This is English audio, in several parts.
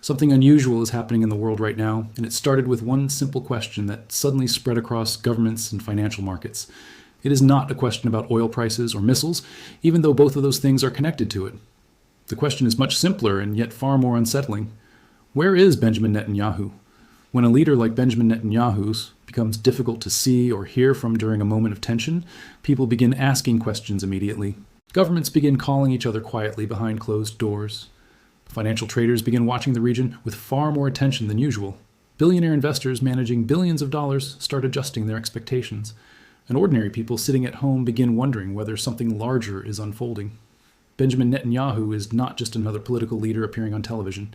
Something unusual is happening in the world right now, and it started with one simple question that suddenly spread across governments and financial markets. It is not a question about oil prices or missiles, even though both of those things are connected to it. The question is much simpler and yet far more unsettling. Where is Benjamin Netanyahu? When a leader like Benjamin Netanyahu becomes difficult to see or hear from during a moment of tension, people begin asking questions immediately. Governments begin calling each other quietly behind closed doors. Financial traders begin watching the region with far more attention than usual. Billionaire investors managing billions of dollars start adjusting their expectations. And ordinary people sitting at home begin wondering whether something larger is unfolding. Benjamin Netanyahu is not just another political leader appearing on television.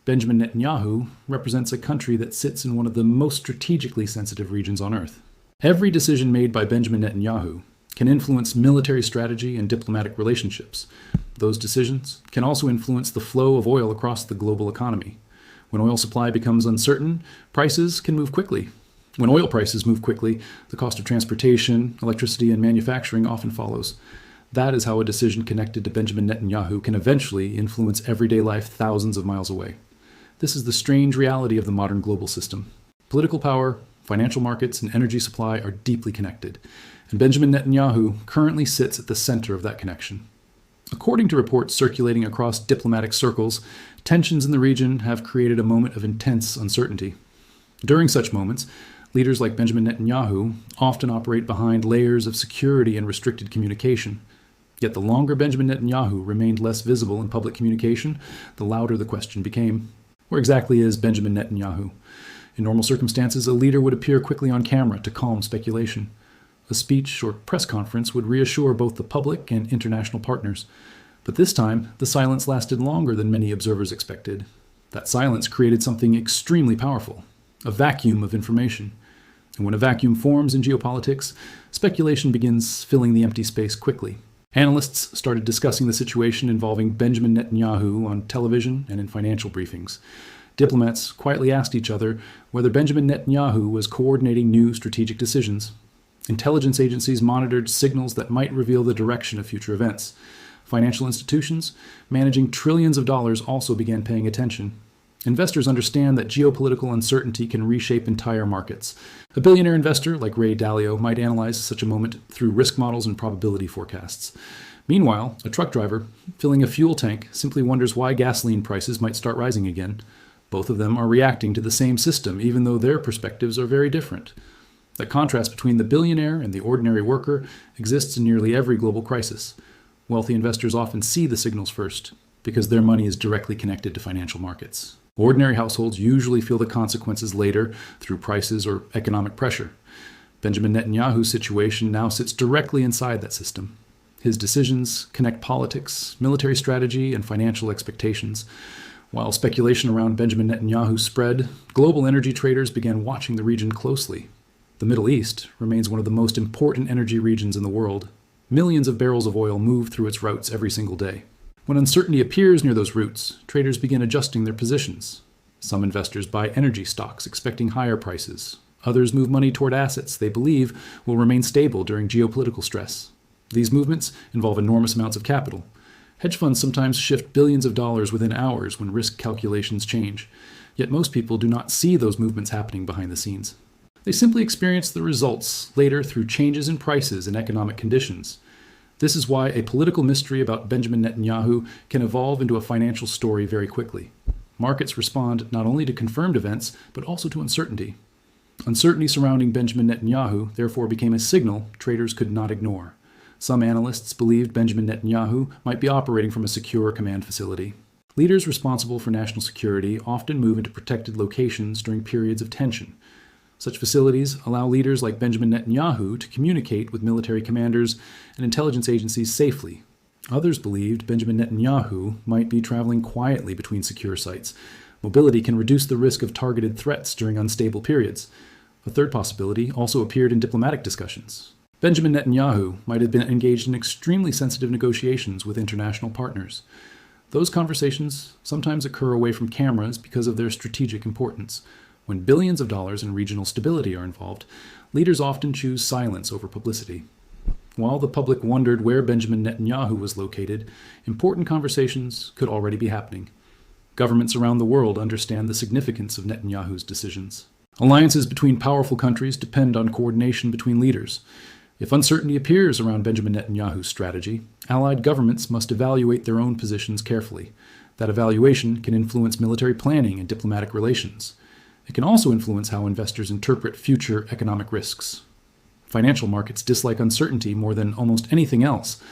Benjamin Netanyahu represents a country that sits in one of the most strategically sensitive regions on Earth. Every decision made by Benjamin Netanyahu can influence military strategy and diplomatic relationships. Those decisions can also influence the flow of oil across the global economy. When oil supply becomes uncertain, prices can move quickly. When oil prices move quickly, the cost of transportation, electricity, and manufacturing often follows. That is how a decision connected to Benjamin Netanyahu can eventually influence everyday life thousands of miles away. This is the strange reality of the modern global system. Political power, financial markets, and energy supply are deeply connected, and Benjamin Netanyahu currently sits at the center of that connection. According to reports circulating across diplomatic circles, tensions in the region have created a moment of intense uncertainty. During such moments, leaders like Benjamin Netanyahu often operate behind layers of security and restricted communication. Yet the longer Benjamin Netanyahu remained less visible in public communication, the louder the question became. Where exactly is Benjamin Netanyahu? In normal circumstances, a leader would appear quickly on camera to calm speculation. A speech or press conference would reassure both the public and international partners. But this time, the silence lasted longer than many observers expected. That silence created something extremely powerful, a vacuum of information. And when a vacuum forms in geopolitics, speculation begins filling the empty space quickly. Analysts started discussing the situation involving Benjamin Netanyahu on television and in financial briefings. Diplomats quietly asked each other whether Benjamin Netanyahu was coordinating new strategic decisions. Intelligence agencies monitored signals that might reveal the direction of future events. Financial institutions, managing trillions of dollars, also began paying attention. Investors understand that geopolitical uncertainty can reshape entire markets. A billionaire investor like Ray Dalio might analyze such a moment through risk models and probability forecasts. Meanwhile, a truck driver filling a fuel tank simply wonders why gasoline prices might start rising again. Both of them are reacting to the same system, even though their perspectives are very different. The contrast between the billionaire and the ordinary worker exists in nearly every global crisis. Wealthy investors often see the signals first, because their money is directly connected to financial markets. Ordinary households usually feel the consequences later through prices or economic pressure. Benjamin Netanyahu's situation now sits directly inside that system. His decisions connect politics, military strategy, and financial expectations. While speculation around Benjamin Netanyahu spread, global energy traders began watching the region closely. The Middle East remains one of the most important energy regions in the world. Millions of barrels of oil move through its routes every single day. When uncertainty appears near those routes, traders begin adjusting their positions. Some investors buy energy stocks expecting higher prices. Others move money toward assets they believe will remain stable during geopolitical stress. These movements involve enormous amounts of capital. Hedge funds sometimes shift billions of dollars within hours when risk calculations change. Yet most people do not see those movements happening behind the scenes. They simply experience the results later through changes in prices and economic conditions. This is why a political mystery about Benjamin Netanyahu can evolve into a financial story very quickly. Markets respond not only to confirmed events, but also to uncertainty. Uncertainty surrounding Benjamin Netanyahu therefore became a signal traders could not ignore. Some analysts believed Benjamin Netanyahu might be operating from a secure command facility. Leaders responsible for national security often move into protected locations during periods of tension. Such facilities allow leaders like Benjamin Netanyahu to communicate with military commanders and intelligence agencies safely. Others believed Benjamin Netanyahu might be traveling quietly between secure sites. Mobility can reduce the risk of targeted threats during unstable periods. A third possibility also appeared in diplomatic discussions. Benjamin Netanyahu might have been engaged in extremely sensitive negotiations with international partners. Those conversations sometimes occur away from cameras because of their strategic importance. When billions of dollars in regional stability are involved, leaders often choose silence over publicity. While the public wondered where Benjamin Netanyahu was located, important conversations could already be happening. Governments around the world understand the significance of Netanyahu's decisions. Alliances between powerful countries depend on coordination between leaders. If uncertainty appears around Benjamin Netanyahu's strategy, allied governments must evaluate their own positions carefully. That evaluation can influence military planning and diplomatic relations. It can also influence how investors interpret future economic risks. Financial markets dislike uncertainty more than almost anything else.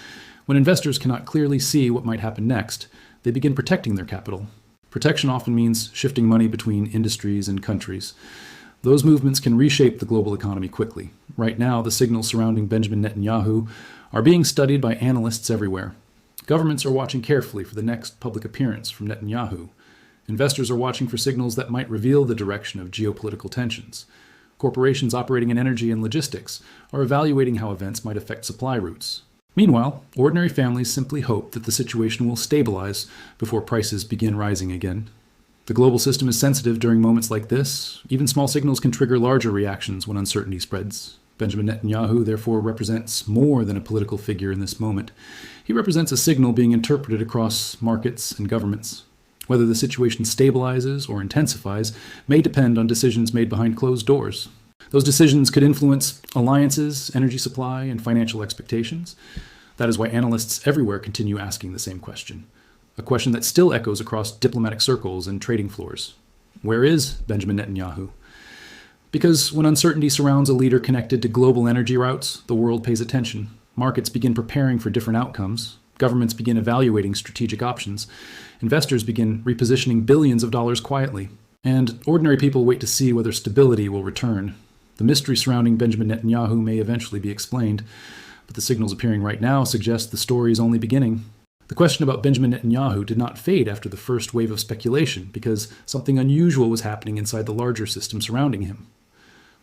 When investors cannot clearly see what might happen next, they begin protecting their capital. Protection often means shifting money between industries and countries. Those movements can reshape the global economy quickly. Right now, the signals surrounding Benjamin Netanyahu are being studied by analysts everywhere. Governments are watching carefully for the next public appearance from Netanyahu. Investors are watching for signals that might reveal the direction of geopolitical tensions. Corporations operating in energy and logistics are evaluating how events might affect supply routes. Meanwhile, ordinary families simply hope that the situation will stabilize before prices begin rising again. The global system is sensitive during moments like this. Even small signals can trigger larger reactions when uncertainty spreads. Benjamin Netanyahu therefore represents more than a political figure in this moment. He represents a signal being interpreted across markets and governments. Whether the situation stabilizes or intensifies may depend on decisions made behind closed doors. Those decisions could influence alliances, energy supply, and financial expectations. That is why analysts everywhere continue asking the same question. A question that still echoes across diplomatic circles and trading floors. Where is Benjamin Netanyahu? Because when uncertainty surrounds a leader connected to global energy routes, the world pays attention. Markets begin preparing for different outcomes. Governments begin evaluating strategic options. Investors begin repositioning billions of dollars quietly. And ordinary people wait to see whether stability will return. The mystery surrounding Benjamin Netanyahu may eventually be explained, but the signals appearing right now suggest the story is only beginning. The question about Benjamin Netanyahu did not fade after the first wave of speculation because something unusual was happening inside the larger system surrounding him.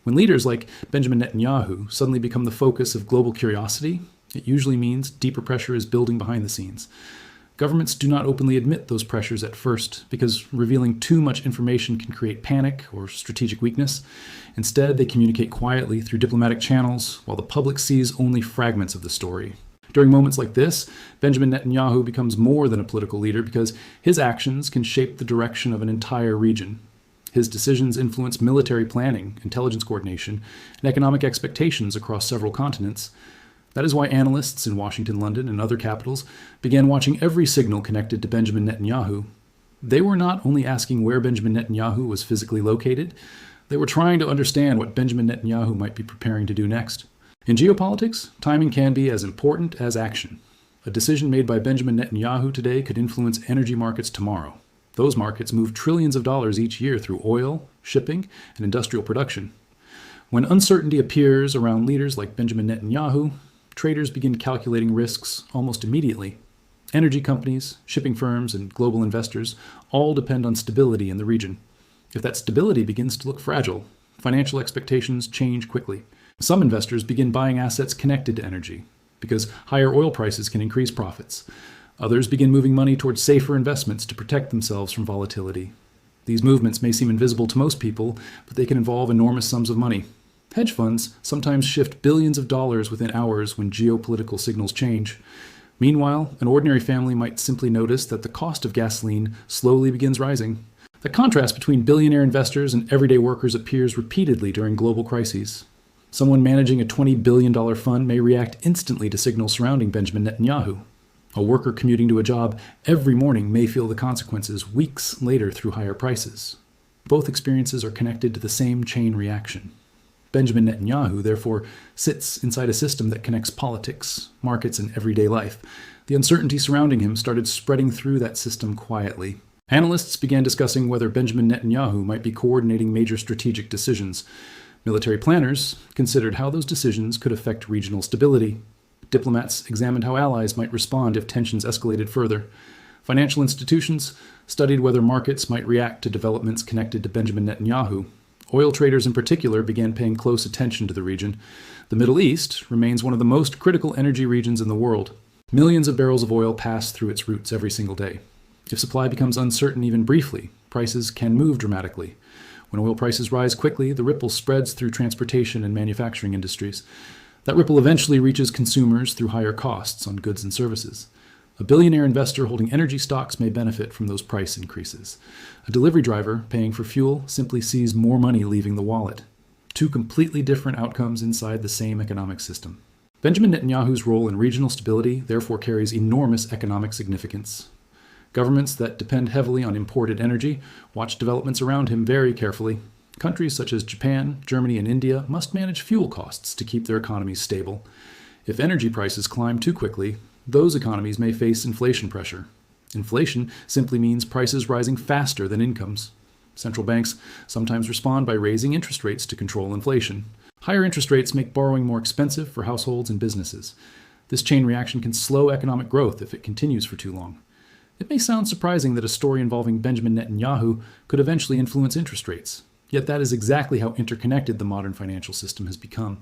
When leaders like Benjamin Netanyahu suddenly become the focus of global curiosity, it usually means deeper pressure is building behind the scenes. Governments do not openly admit those pressures at first because revealing too much information can create panic or strategic weakness. Instead, they communicate quietly through diplomatic channels while the public sees only fragments of the story. During moments like this, Benjamin Netanyahu becomes more than a political leader because his actions can shape the direction of an entire region. His decisions influence military planning, intelligence coordination, and economic expectations across several continents. That is why analysts in Washington, London, and other capitals began watching every signal connected to Benjamin Netanyahu. They were not only asking where Benjamin Netanyahu was physically located, they were trying to understand what Benjamin Netanyahu might be preparing to do next. In geopolitics, timing can be as important as action. A decision made by Benjamin Netanyahu today could influence energy markets tomorrow. Those markets move trillions of dollars each year through oil, shipping, and industrial production. When uncertainty appears around leaders like Benjamin Netanyahu, traders begin calculating risks almost immediately. Energy companies, shipping firms, and global investors all depend on stability in the region. If that stability begins to look fragile, financial expectations change quickly. Some investors begin buying assets connected to energy because higher oil prices can increase profits. Others begin moving money towards safer investments to protect themselves from volatility. These movements may seem invisible to most people, but they can involve enormous sums of money. Hedge funds sometimes shift billions of dollars within hours when geopolitical signals change. Meanwhile, an ordinary family might simply notice that the cost of gasoline slowly begins rising. The contrast between billionaire investors and everyday workers appears repeatedly during global crises. Someone managing a $20 billion fund may react instantly to signals surrounding Benjamin Netanyahu. A worker commuting to a job every morning may feel the consequences weeks later through higher prices. Both experiences are connected to the same chain reaction. Benjamin Netanyahu, therefore, sits inside a system that connects politics, markets, and everyday life. The uncertainty surrounding him started spreading through that system quietly. Analysts began discussing whether Benjamin Netanyahu might be coordinating major strategic decisions. Military planners considered how those decisions could affect regional stability. Diplomats examined how allies might respond if tensions escalated further. Financial institutions studied whether markets might react to developments connected to Benjamin Netanyahu. Oil traders in particular began paying close attention to the region. The Middle East remains one of the most critical energy regions in the world. Millions of barrels of oil pass through its routes every single day. If supply becomes uncertain even briefly, prices can move dramatically. When oil prices rise quickly, the ripple spreads through transportation and manufacturing industries. That ripple eventually reaches consumers through higher costs on goods and services. A billionaire investor holding energy stocks may benefit from those price increases. A delivery driver paying for fuel simply sees more money leaving the wallet. Two completely different outcomes inside the same economic system. Benjamin Netanyahu's role in regional stability therefore carries enormous economic significance. Governments that depend heavily on imported energy watch developments around him very carefully. Countries such as Japan, Germany, and India must manage fuel costs to keep their economies stable. If energy prices climb too quickly, those economies may face inflation pressure. Inflation simply means prices rising faster than incomes. Central banks sometimes respond by raising interest rates to control inflation. Higher interest rates make borrowing more expensive for households and businesses. This chain reaction can slow economic growth if it continues for too long. It may sound surprising that a story involving Benjamin Netanyahu could eventually influence interest rates. Yet that is exactly how interconnected the modern financial system has become.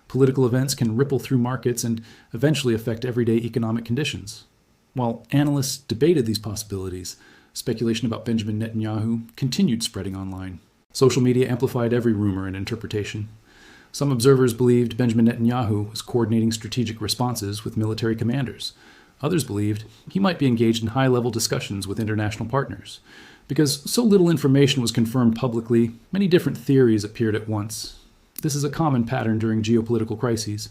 Political events can ripple through markets and eventually affect everyday economic conditions. While analysts debated these possibilities, speculation about Benjamin Netanyahu continued spreading online. Social media amplified every rumor and interpretation. Some observers believed Benjamin Netanyahu was coordinating strategic responses with military commanders. Others believed he might be engaged in high-level discussions with international partners. Because so little information was confirmed publicly, many different theories appeared at once. This is a common pattern during geopolitical crises.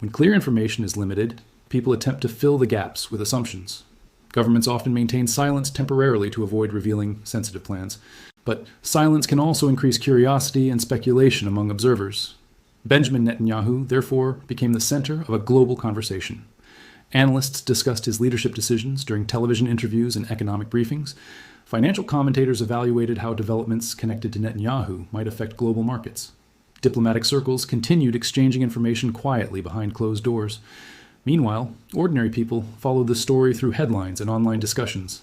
When clear information is limited, people attempt to fill the gaps with assumptions. Governments often maintain silence temporarily to avoid revealing sensitive plans. But silence can also increase curiosity and speculation among observers. Benjamin Netanyahu, therefore, became the center of a global conversation. Analysts discussed his leadership decisions during television interviews and economic briefings. Financial commentators evaluated how developments connected to Netanyahu might affect global markets. Diplomatic circles continued exchanging information quietly behind closed doors. Meanwhile, ordinary people followed the story through headlines and online discussions.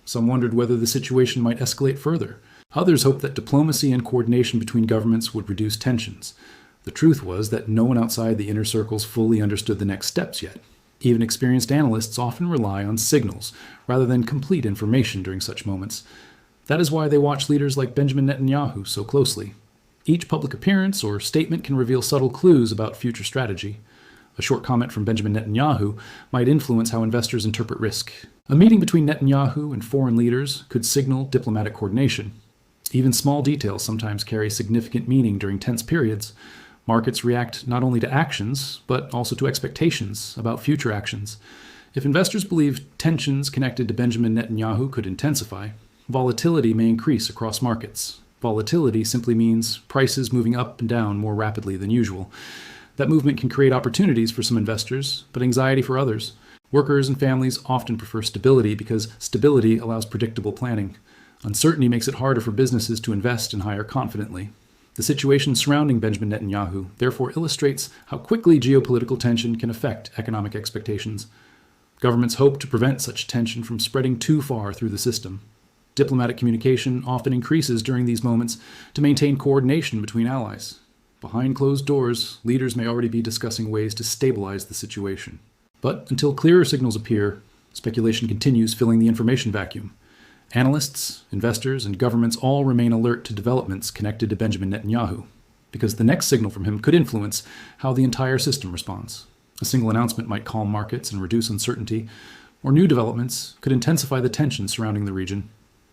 Some wondered whether the situation might escalate further. Others hoped that diplomacy and coordination between governments would reduce tensions. The truth was that no one outside the inner circles fully understood the next steps yet. Even experienced analysts often rely on signals rather than complete information during such moments. That is why they watch leaders like Benjamin Netanyahu so closely. Each public appearance or statement can reveal subtle clues about future strategy. A short comment from Benjamin Netanyahu might influence how investors interpret risk. A meeting between Netanyahu and foreign leaders could signal diplomatic coordination. Even small details sometimes carry significant meaning during tense periods. Markets react not only to actions, but also to expectations about future actions. If investors believe tensions connected to Benjamin Netanyahu could intensify, volatility may increase across markets. Volatility simply means prices moving up and down more rapidly than usual. That movement can create opportunities for some investors, but anxiety for others. Workers and families often prefer stability because stability allows predictable planning. Uncertainty makes it harder for businesses to invest and hire confidently. The situation surrounding Benjamin Netanyahu therefore illustrates how quickly geopolitical tension can affect economic expectations. Governments hope to prevent such tension from spreading too far through the system. Diplomatic communication often increases during these moments to maintain coordination between allies. Behind closed doors, leaders may already be discussing ways to stabilize the situation. But until clearer signals appear, speculation continues filling the information vacuum. Analysts, investors, and governments all remain alert to developments connected to Benjamin Netanyahu, because the next signal from him could influence how the entire system responds. A single announcement might calm markets and reduce uncertainty, or new developments could intensify the tension surrounding the region.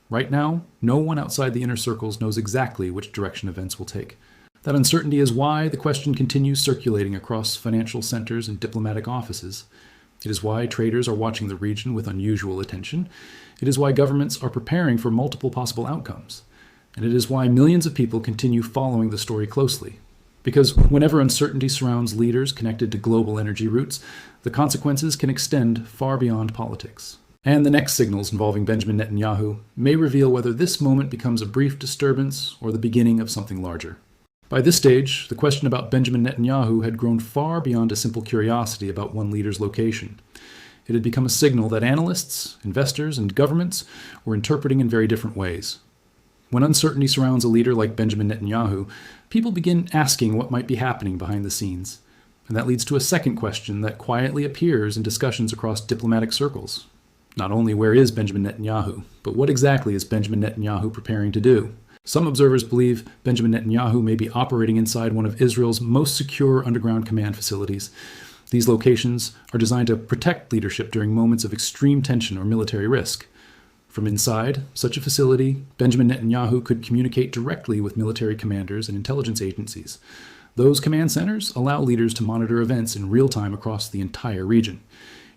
Right now, no one outside the inner circles knows exactly which direction events will take. That uncertainty is why the question continues circulating across financial centers and diplomatic offices. It is why traders are watching the region with unusual attention. It is why governments are preparing for multiple possible outcomes. And it is why millions of people continue following the story closely. Because whenever uncertainty surrounds leaders connected to global energy routes, the consequences can extend far beyond politics. And the next signals involving Benjamin Netanyahu may reveal whether this moment becomes a brief disturbance or the beginning of something larger. By this stage, the question about Benjamin Netanyahu had grown far beyond a simple curiosity about one leader's location. It had become a signal that analysts, investors, and governments were interpreting in very different ways. When uncertainty surrounds a leader like Benjamin Netanyahu, people begin asking what might be happening behind the scenes. And that leads to a second question that quietly appears in discussions across diplomatic circles. Not only where is Benjamin Netanyahu, but what exactly is Benjamin Netanyahu preparing to do? Some observers believe Benjamin Netanyahu may be operating inside one of Israel's most secure underground command facilities. These locations are designed to protect leadership during moments of extreme tension or military risk. From inside such a facility, Benjamin Netanyahu could communicate directly with military commanders and intelligence agencies. Those command centers allow leaders to monitor events in real time across the entire region.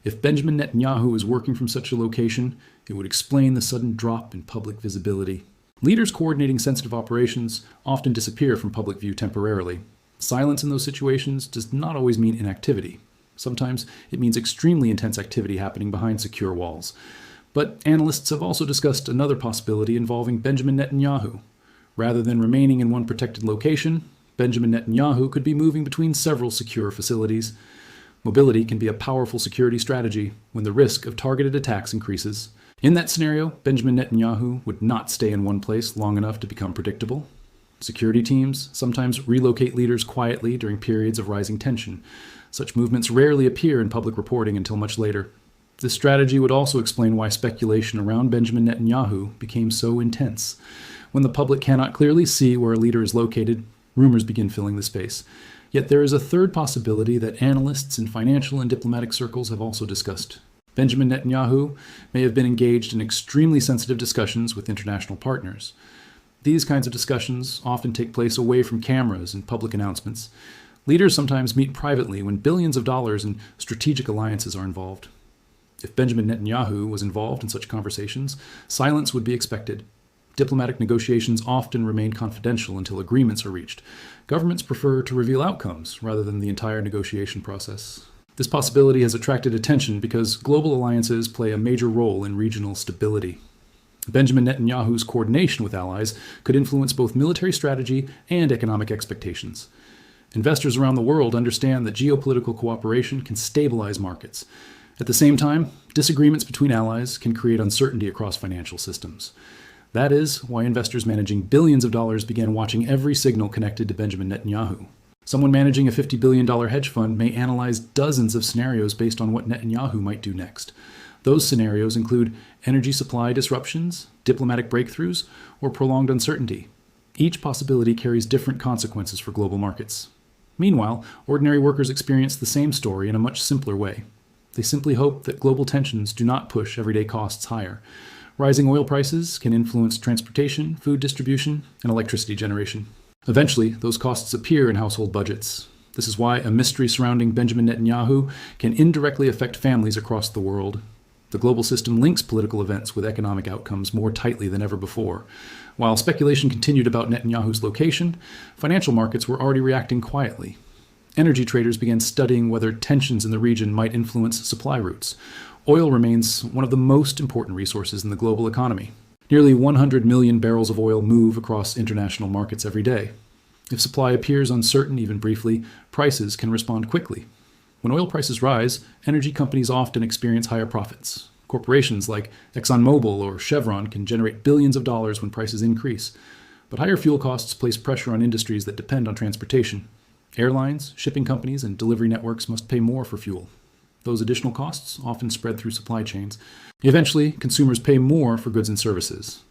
If Benjamin Netanyahu is working from such a location, it would explain the sudden drop in public visibility. Leaders coordinating sensitive operations often disappear from public view temporarily. Silence in those situations does not always mean inactivity. Sometimes it means extremely intense activity happening behind secure walls. But analysts have also discussed another possibility involving Benjamin Netanyahu. Rather than remaining in one protected location, Benjamin Netanyahu could be moving between several secure facilities. Mobility can be a powerful security strategy when the risk of targeted attacks increases. In that scenario, Benjamin Netanyahu would not stay in one place long enough to become predictable. Security teams sometimes relocate leaders quietly during periods of rising tension. Such movements rarely appear in public reporting until much later. This strategy would also explain why speculation around Benjamin Netanyahu became so intense. When the public cannot clearly see where a leader is located, rumors begin filling the space. Yet there is a third possibility that analysts in financial and diplomatic circles have also discussed. Benjamin Netanyahu may have been engaged in extremely sensitive discussions with international partners. These kinds of discussions often take place away from cameras and public announcements. Leaders sometimes meet privately when billions of dollars in strategic alliances are involved. If Benjamin Netanyahu was involved in such conversations, silence would be expected. Diplomatic negotiations often remain confidential until agreements are reached. Governments prefer to reveal outcomes rather than the entire negotiation process. This possibility has attracted attention because global alliances play a major role in regional stability. Benjamin Netanyahu's coordination with allies could influence both military strategy and economic expectations. Investors around the world understand that geopolitical cooperation can stabilize markets. At the same time, disagreements between allies can create uncertainty across financial systems. That is why investors managing billions of dollars began watching every signal connected to Benjamin Netanyahu. Someone managing a $50 billion hedge fund may analyze dozens of scenarios based on what Netanyahu might do next. Those scenarios include energy supply disruptions, diplomatic breakthroughs, or prolonged uncertainty. Each possibility carries different consequences for global markets. Meanwhile, ordinary workers experience the same story in a much simpler way. They simply hope that global tensions do not push everyday costs higher. Rising oil prices can influence transportation, food distribution, and electricity generation. Eventually, those costs appear in household budgets. This is why a mystery surrounding Benjamin Netanyahu can indirectly affect families across the world. The global system links political events with economic outcomes more tightly than ever before. While speculation continued about Netanyahu's location, financial markets were already reacting quietly. Energy traders began studying whether tensions in the region might influence supply routes. Oil remains one of the most important resources in the global economy. Nearly 100 million barrels of oil move across international markets every day. If supply appears uncertain even briefly, prices can respond quickly. When oil prices rise, energy companies often experience higher profits. Corporations like ExxonMobil or Chevron can generate billions of dollars when prices increase. But higher fuel costs place pressure on industries that depend on transportation. Airlines, shipping companies, and delivery networks must pay more for fuel. Those additional costs often spread through supply chains. Eventually, consumers pay more for goods and services.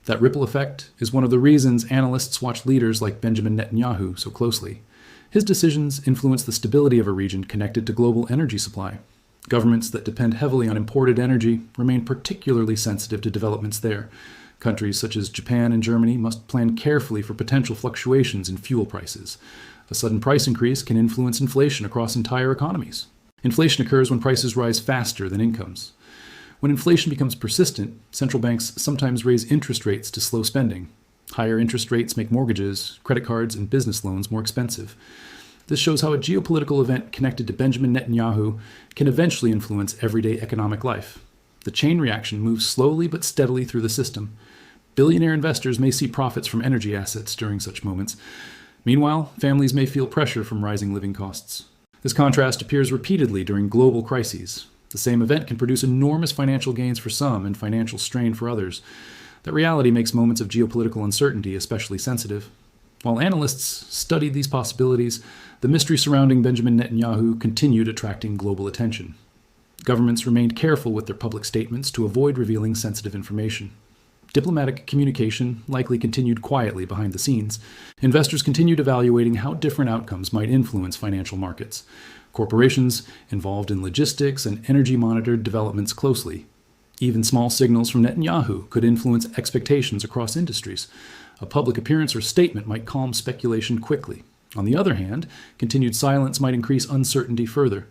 That ripple effect is one of the reasons analysts watch leaders like Benjamin Netanyahu so closely. His decisions influence the stability of a region connected to global energy supply. Governments that depend heavily on imported energy remain particularly sensitive to developments there. Countries such as Japan and Germany must plan carefully for potential fluctuations in fuel prices. A sudden price increase can influence inflation across entire economies. Inflation occurs when prices rise faster than incomes. When inflation becomes persistent, central banks sometimes raise interest rates to slow spending. Higher interest rates make mortgages, credit cards, and business loans more expensive. This shows how a geopolitical event connected to Benjamin Netanyahu can eventually influence everyday economic life. The chain reaction moves slowly but steadily through the system. Billionaire investors may see profits from energy assets during such moments. Meanwhile, families may feel pressure from rising living costs. This contrast appears repeatedly during global crises. The same event can produce enormous financial gains for some and financial strain for others. That reality makes moments of geopolitical uncertainty especially sensitive. While analysts studied these possibilities, the mystery surrounding Benjamin Netanyahu continued attracting global attention. Governments remained careful with their public statements to avoid revealing sensitive information. Diplomatic communication likely continued quietly behind the scenes. Investors continued evaluating how different outcomes might influence financial markets. Corporations involved in logistics and energy monitored developments closely. Even small signals from Netanyahu could influence expectations across industries. A public appearance or statement might calm speculation quickly. On the other hand, continued silence might increase uncertainty further.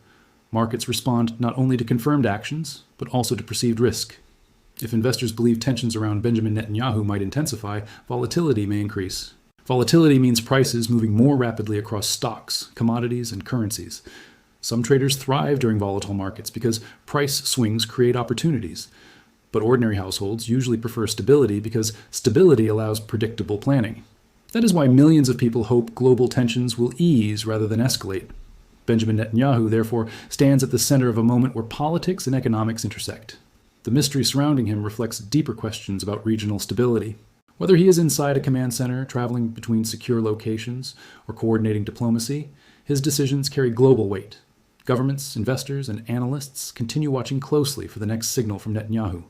Markets respond not only to confirmed actions, but also to perceived risk. If investors believe tensions around Benjamin Netanyahu might intensify, volatility may increase. Volatility means prices moving more rapidly across stocks, commodities, and currencies. Some traders thrive during volatile markets because price swings create opportunities. But ordinary households usually prefer stability because stability allows predictable planning. That is why millions of people hope global tensions will ease rather than escalate. Benjamin Netanyahu, therefore, stands at the center of a moment where politics and economics intersect. The mystery surrounding him reflects deeper questions about regional stability. Whether he is inside a command center, traveling between secure locations, or coordinating diplomacy, his decisions carry global weight. Governments, investors, and analysts continue watching closely for the next signal from Netanyahu,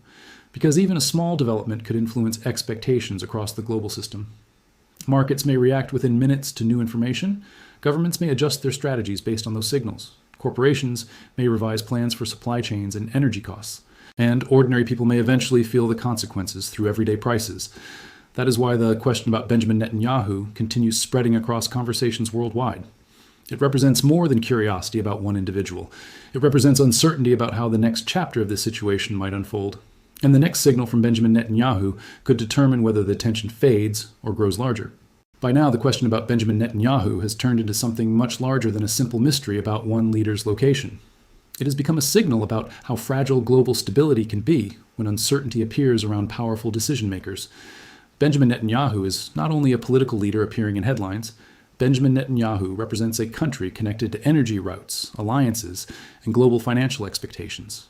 because even a small development could influence expectations across the global system. Markets may react within minutes to new information. Governments may adjust their strategies based on those signals. Corporations may revise plans for supply chains and energy costs. And ordinary people may eventually feel the consequences through everyday prices. That is why the question about Benjamin Netanyahu continues spreading across conversations worldwide. It represents more than curiosity about one individual. It represents uncertainty about how the next chapter of this situation might unfold. And the next signal from Benjamin Netanyahu could determine whether the tension fades or grows larger. By now, the question about Benjamin Netanyahu has turned into something much larger than a simple mystery about one leader's location. It has become a signal about how fragile global stability can be when uncertainty appears around powerful decision makers. Benjamin Netanyahu is not only a political leader appearing in headlines. Benjamin Netanyahu represents a country connected to energy routes, alliances, and global financial expectations.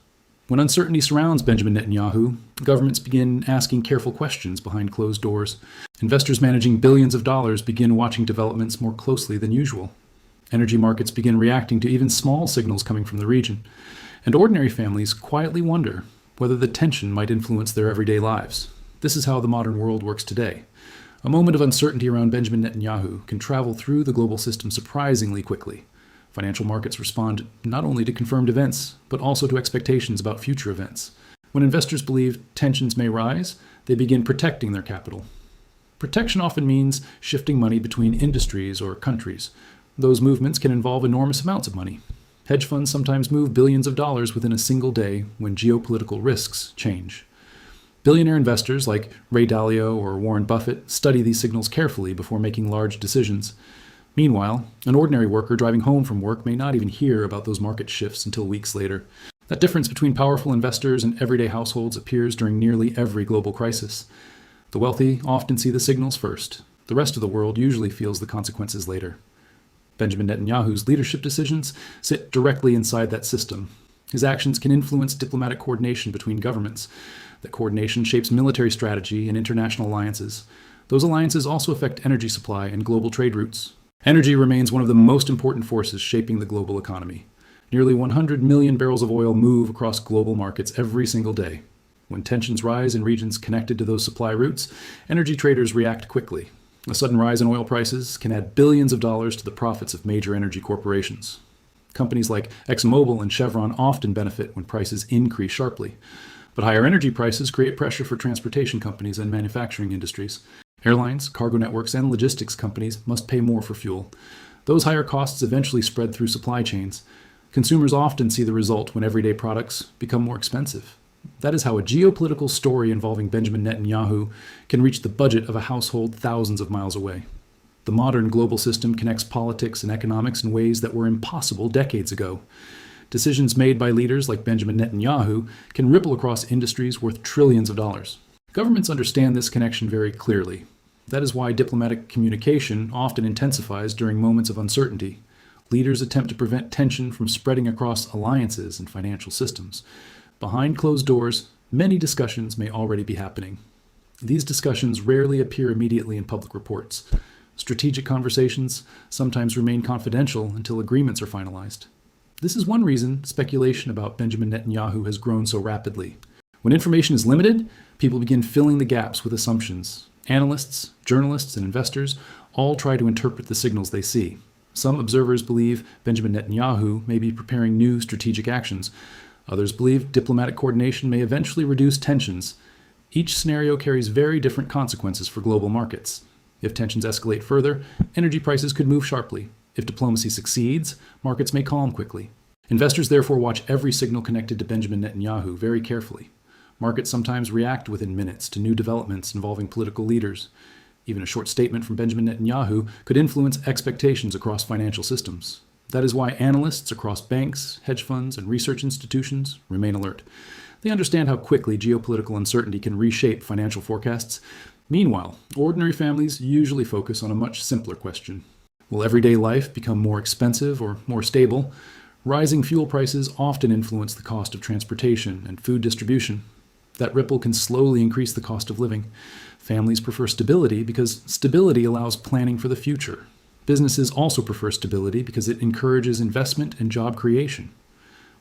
When uncertainty surrounds Benjamin Netanyahu, governments begin asking careful questions behind closed doors. Investors managing billions of dollars begin watching developments more closely than usual. Energy markets begin reacting to even small signals coming from the region. And ordinary families quietly wonder whether the tension might influence their everyday lives. This is how the modern world works today. A moment of uncertainty around Benjamin Netanyahu can travel through the global system surprisingly quickly. Financial markets respond not only to confirmed events, but also to expectations about future events. When investors believe tensions may rise, they begin protecting their capital. Protection often means shifting money between industries or countries. Those movements can involve enormous amounts of money. Hedge funds sometimes move billions of dollars within a single day when geopolitical risks change. Billionaire investors like Ray Dalio or Warren Buffett study these signals carefully before making large decisions. Meanwhile, an ordinary worker driving home from work may not even hear about those market shifts until weeks later. That difference between powerful investors and everyday households appears during nearly every global crisis. The wealthy often see the signals first. The rest of the world usually feels the consequences later. Benjamin Netanyahu's leadership decisions sit directly inside that system. His actions can influence diplomatic coordination between governments. That coordination shapes military strategy and international alliances. Those alliances also affect energy supply and global trade routes. Energy remains one of the most important forces shaping the global economy. Nearly 100 million barrels of oil move across global markets every single day. When tensions rise in regions connected to those supply routes, energy traders react quickly. A sudden rise in oil prices can add billions of dollars to the profits of major energy corporations. Companies like ExxonMobil and Chevron often benefit when prices increase sharply. But higher energy prices create pressure for transportation companies and manufacturing industries. Airlines, cargo networks, and logistics companies must pay more for fuel. Those higher costs eventually spread through supply chains. Consumers often see the result when everyday products become more expensive. That is how a geopolitical story involving Benjamin Netanyahu can reach the budget of a household thousands of miles away. The modern global system connects politics and economics in ways that were impossible decades ago. Decisions made by leaders like Benjamin Netanyahu can ripple across industries worth trillions of dollars. Governments understand this connection very clearly. That is why diplomatic communication often intensifies during moments of uncertainty. Leaders attempt to prevent tension from spreading across alliances and financial systems. Behind closed doors, many discussions may already be happening. These discussions rarely appear immediately in public reports. Strategic conversations sometimes remain confidential until agreements are finalized. This is one reason speculation about Benjamin Netanyahu has grown so rapidly. When information is limited, people begin filling the gaps with assumptions. Analysts, journalists, and investors all try to interpret the signals they see. Some observers believe Benjamin Netanyahu may be preparing new strategic actions. Others believe diplomatic coordination may eventually reduce tensions. Each scenario carries very different consequences for global markets. If tensions escalate further, energy prices could move sharply. If diplomacy succeeds, markets may calm quickly. Investors therefore watch every signal connected to Benjamin Netanyahu very carefully. Markets sometimes react within minutes to new developments involving political leaders. Even a short statement from Benjamin Netanyahu could influence expectations across financial systems. That is why analysts across banks, hedge funds, and research institutions remain alert. They understand how quickly geopolitical uncertainty can reshape financial forecasts. Meanwhile, ordinary families usually focus on a much simpler question. Will everyday life become more expensive or more stable? Rising fuel prices often influence the cost of transportation and food distribution. That ripple can slowly increase the cost of living. Families prefer stability because stability allows planning for the future. Businesses also prefer stability because it encourages investment and job creation.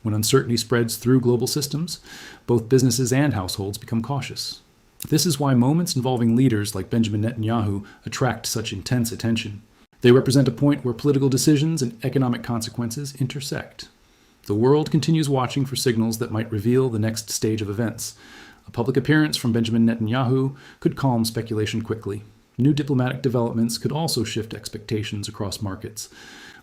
When uncertainty spreads through global systems, both businesses and households become cautious. This is why moments involving leaders like Benjamin Netanyahu attract such intense attention. They represent a point where political decisions and economic consequences intersect. The world continues watching for signals that might reveal the next stage of events. A public appearance from Benjamin Netanyahu could calm speculation quickly. New diplomatic developments could also shift expectations across markets.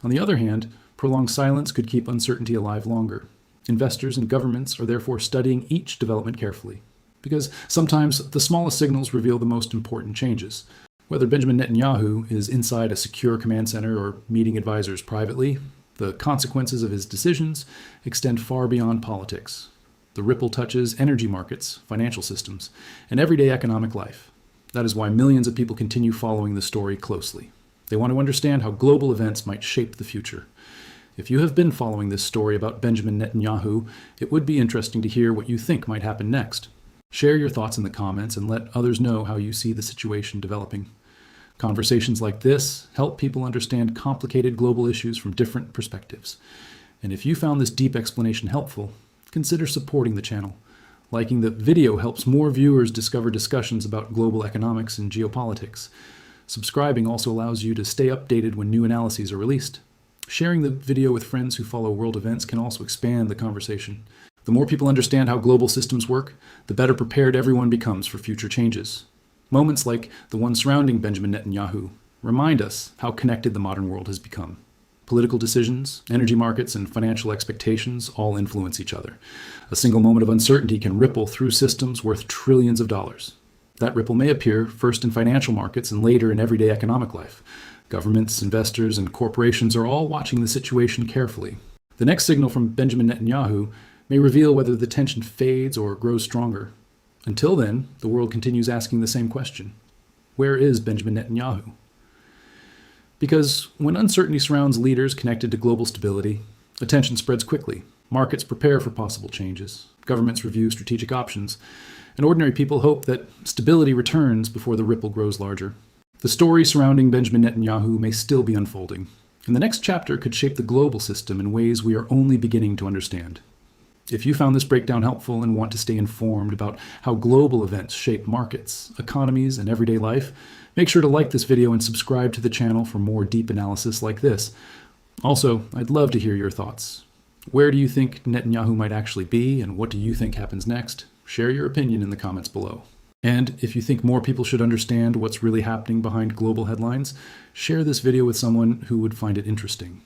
On the other hand, prolonged silence could keep uncertainty alive longer. Investors and governments are therefore studying each development carefully, because sometimes the smallest signals reveal the most important changes. Whether Benjamin Netanyahu is inside a secure command center or meeting advisors privately, the consequences of his decisions extend far beyond politics. The ripple touches energy markets, financial systems, and everyday economic life. That is why millions of people continue following the story closely. They want to understand how global events might shape the future. If you have been following this story about Benjamin Netanyahu, it would be interesting to hear what you think might happen next. Share your thoughts in the comments and let others know how you see the situation developing. Conversations like this help people understand complicated global issues from different perspectives. And if you found this deep explanation helpful, consider supporting the channel. Liking the video helps more viewers discover discussions about global economics and geopolitics. Subscribing also allows you to stay updated when new analyses are released. Sharing the video with friends who follow world events can also expand the conversation. The more people understand how global systems work, the better prepared everyone becomes for future changes. Moments like the one surrounding Benjamin Netanyahu remind us how connected the modern world has become. Political decisions, energy markets, and financial expectations all influence each other. A single moment of uncertainty can ripple through systems worth trillions of dollars. That ripple may appear first in financial markets and later in everyday economic life. Governments, investors, and corporations are all watching the situation carefully. The next signal from Benjamin Netanyahu may reveal whether the tension fades or grows stronger. Until then, the world continues asking the same question. Where is Benjamin Netanyahu? Because when uncertainty surrounds leaders connected to global stability, attention spreads quickly. Markets prepare for possible changes. Governments review strategic options. And ordinary people hope that stability returns before the ripple grows larger. The story surrounding Benjamin Netanyahu may still be unfolding, and the next chapter could shape the global system in ways we are only beginning to understand. If you found this breakdown helpful and want to stay informed about how global events shape markets, economies, and everyday life, make sure to like this video and subscribe to the channel for more deep analysis like this. Also, I'd love to hear your thoughts. Where do you think Netanyahu might actually be, and what do you think happens next? Share your opinion in the comments below. And if you think more people should understand what's really happening behind global headlines, share this video with someone who would find it interesting.